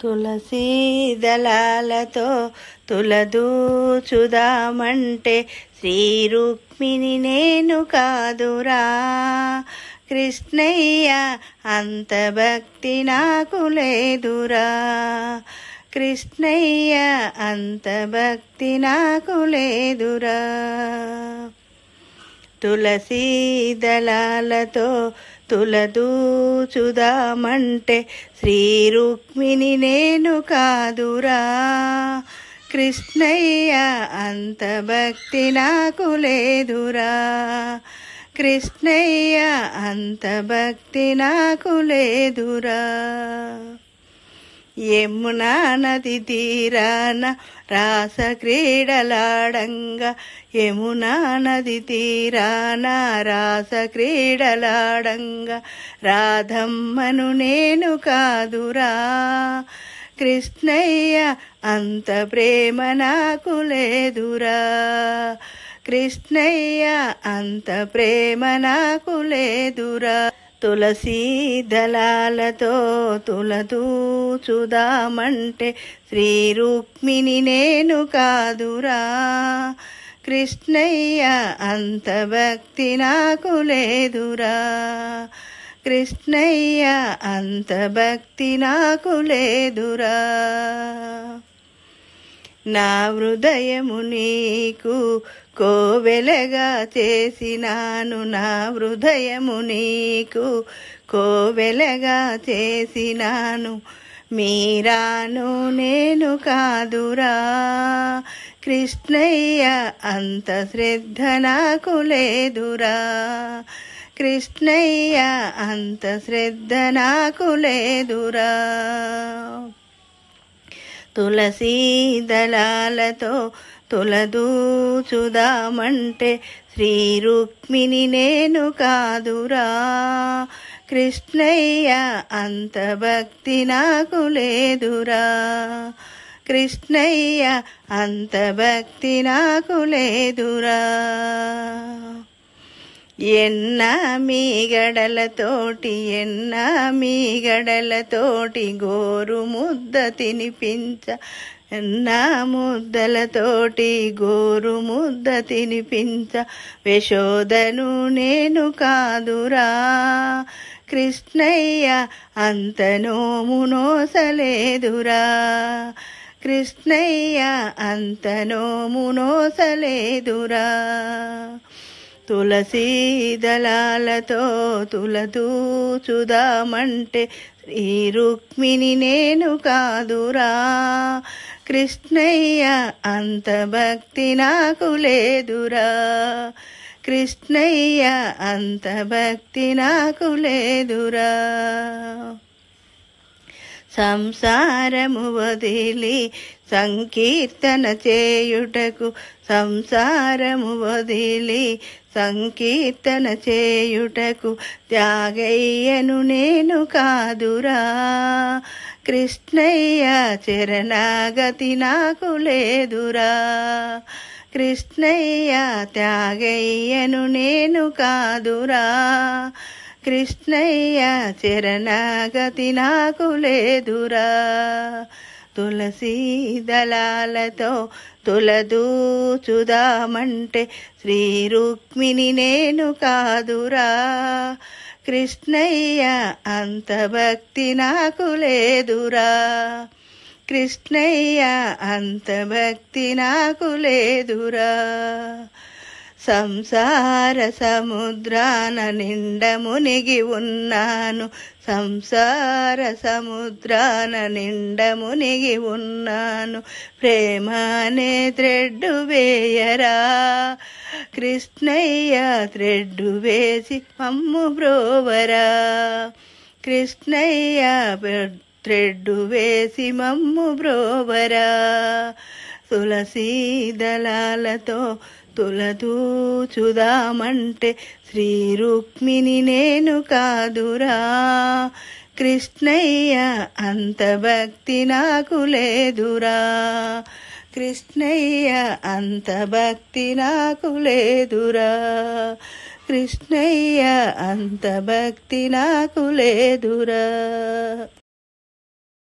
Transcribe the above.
తులసీ దళాలతో తులదూచుదామంటే శ్రీ రుక్మిణి నేను కాదురా కృష్ణయ్య, అంత భక్తి నాకు లేదురా కృష్ణయ్య, అంత భక్తి నాకు లేదురా. తులసీ దళాలతో తులదూచుదామంటే శ్రీ రుక్మిణి నేను కాదురా కృష్ణయ్య, అంత భక్తి నాకు లేదురా కృష్ణయ్య, అంత భక్తి నాకు లేదురా. యమునా నది తీరాన రాస క్రీడలాడంగా, యమునా నది తీరాన రాస క్రీడలాడంగా, రాధమ్మను నేను కాదురా కృష్ణయ్య, అంత ప్రేమ నాకు లేదురా కృష్ణయ్య, అంత ప్రేమ నాకు లేదురా. తులసీ దళాలతో తులదూచుదామంటే శ్రీ రుక్మిణి నేను కాదురా కృష్ణయ్య, అంత భక్తి నాకు లేదురా కృష్ణయ్య, అంత భక్తి నాకు లేదురా. నా హృదయము నీకు కోవెలగా చేసినాను, నా హృదయము నీకు కోవెలగా చేసినాను, మీరాను నేను కాదురా కృష్ణయ్య, అంత శ్రద్ధ నాకు లేదురా కృష్ణయ్య, అంత శ్రద్ధ నాకు లేదురా. తులసీ దళాలతో తులదూచుదామంటే శ్రీ రుక్మిణి నేను కాదురా కృష్ణయ్య, అంత భక్తి నాకు లేదురా కృష్ణయ్య, అంత భక్తి నాకు లేదురా. మీగడలతోటి గోరు ముద్ద తినిపించ, ముద్దలతోటి గోరు ముద్ద తినిపించ, యశోదను నేను కాదురా కృష్ణయ్య, అంత నోము నోసలేదురా కృష్ణయ్య, అంత నోము నోసలేదురా. తులసీ దళాలతో తులదూచుదామంటే శ్రీ రుక్మిణి నేను కాదురా కృష్ణయ్య, అంత భక్తి నాకు లేదురా కృష్ణయ్య, అంత భక్తి నాకు లేదురా. సంసారము వదిలి సంకీర్తన చేయుటకు, సంసారము వదిలి సంకీర్తన చేయుటకు, త్యాగయ్యను నేను కాదురా కృష్ణయ్య, చరణాగతి నాకు లేదురా కృష్ణయ్య, త్యాగయ్యను నేను కాదురా కృష్ణయ్య, చరణాగతి నాకు లేదురా. తులసీ దళాలతో తులదూచుదామంటే శ్రీ రుక్మిణి నేను కాదురా కృష్ణయ్య, అంత భక్తి నాకు లేదురా కృష్ణయ్య, అంత భక్తి నాకు లేదురా. సంసార సముద్రాన నిండ మునిగి ఉన్నాను, సంసార సముద్రాన నిండ మునిగి ఉన్నాను, ప్రేమనే త్రెడ్డు వేయరా కృష్ణయ్య, త్రెడ్డు వేసి మమ్ము బ్రోవరా కృష్ణయ్య, త్రెడ్డు వేసి మమ్ము బ్రోవరా. తులసీ దళాలతో తులదూచుదామంటే శ్రీ రుక్మిణి నేను కాదురా కృష్ణయ్య, అంత భక్తి నాకు లేదురా కృష్ణయ్య, అంత భక్తి నాకు లేదురా కృష్ణయ్య, అంత భక్తి నాకు లేదురా.